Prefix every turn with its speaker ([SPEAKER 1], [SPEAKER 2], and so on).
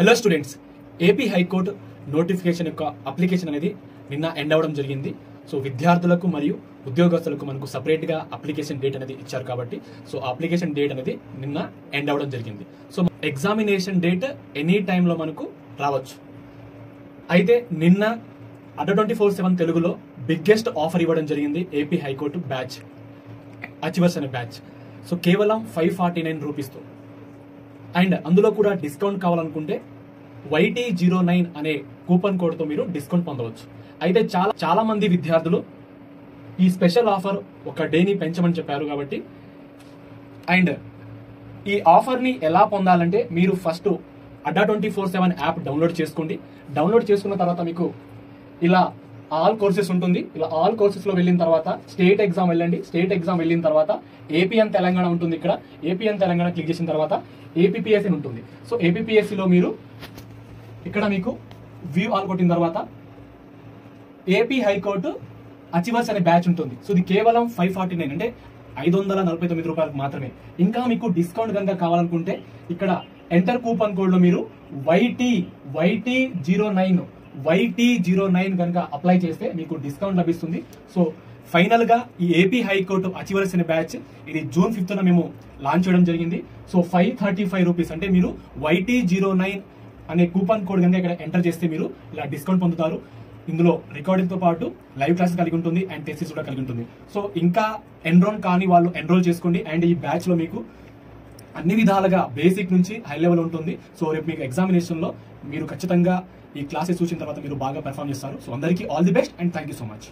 [SPEAKER 1] Hello students, AP high court notification యొక్క application అనేది నిన్న ఎండ్ అవ్వడం జరిగింది. సో విద్యార్థులకు మరియు ఉద్యోగస్తులకు మనకు సపరేట్గా అప్లికేషన్ డేట్ అనేది ఇచ్చారు కాబట్టి సో అప్లికేషన్ డేట్ అనేది నిన్న ఎండ్ అవ్వడం జరిగింది. సో ఎగ్జామినేషన్ డేట్ ఎనీ టైంలో మనకు రావచ్చు. అయితే నిన్న అడ్డ 24/7 తెలుగులో బిగ్గెస్ట్ ఆఫర్ ఇవ్వడం జరిగింది ఏపీ హైకోర్టు బ్యాచ్ అచీవర్స్ అనే బ్యాచ్. సో కేవలం 549 రూపీస్తో అండ్ అందులో కూడా డిస్కౌంట్ కావాలనుకుంటే YT09 అనే కూపన్ కోడ్తో మీరు డిస్కౌంట్ పొందవచ్చు. అయితే చాలా మంది విద్యార్థులు ఈ స్పెషల్ ఆఫర్ ఒక డేని పెంచమని చెప్పారు కాబట్టి అండ్ ఈ ఆఫర్ని ఎలా పొందాలంటే మీరు ఫస్ట్ అడ్డా 24/7 యాప్ డౌన్లోడ్ చేసుకోండి. డౌన్లోడ్ చేసుకున్న తర్వాత మీకు ఇలా ఆల్ కోర్సెస్ ఉంటుంది. ఇలా ఆల్ కోర్సెస్ లో వెళ్ళిన తర్వాత స్టేట్ ఎగ్జామ్ వెళ్ళండి. స్టేట్ ఎగ్జామ్ వెళ్ళిన తర్వాత ఏపీఎన్ తెలంగాణ ఉంటుంది. ఇక్కడ ఏపీఎన్ తెలంగాణ క్లిక్ చేసిన తర్వాత ఏపీపీఎస్సీ ఉంటుంది. సో ఏపీపీఎస్సీలో మీరు ఇక్కడ మీకు వ్యూ ఆల్ కొట్టిన తర్వాత ఏపీ హైకోర్టు అచీవర్స్ అనే బ్యాచ్ ఉంటుంది. సో ఇది కేవలం 549 అంటే 549 రూపాయలకు మాత్రమే. ఇంకా మీకు డిస్కౌంట్ కనుక కావాలనుకుంటే ఇక్కడ ఎంటర్ కూపన్ కోడ్ లో మీరు YT09 కనుక అప్లై చేస్తే మీకు డిస్కౌంట్ లభిస్తుంది. సో ఫైనల్ గా ఈ ఏపీ హైకోర్టు అచీవర్స్ అనే బ్యాచ్ ఇది June 5th మేము లాంచ్ చేయడం జరిగింది. సో 535 రూపీస్ అంటే మీరు YT09 అనే కూపన్ కోడ్ కనుక ఇక్కడ ఎంటర్ చేస్తే మీరు ఇలా డిస్కౌంట్ పొందుతారు. ఇందులో రికార్డింగ్ తో పాటు లైవ్ క్లాసెస్ కలిగి ఉంటుంది అండ్ టెస్ట్స్ కూడా కలిగి ఉంటుంది. సో ఇంకా ఎన్రోల్ కాని వాళ్ళు ఎన్రోల్ చేసుకోండి. అండ్ ఈ బ్యాచ్ లో మీకు అన్ని విధాలుగా బేసిక్ నుంచి హై లెవెల్ ఉంటుంది. సో రేపు మీకు ఎగ్జామినేషన్ లో మీరు ఖచ్చితంగా ఈ క్లాసెస్ చూసిన తర్వాత మీరు బాగా పెర్ఫార్మ్ చేస్తారు. సో అందరికీ all the best and thank you so much.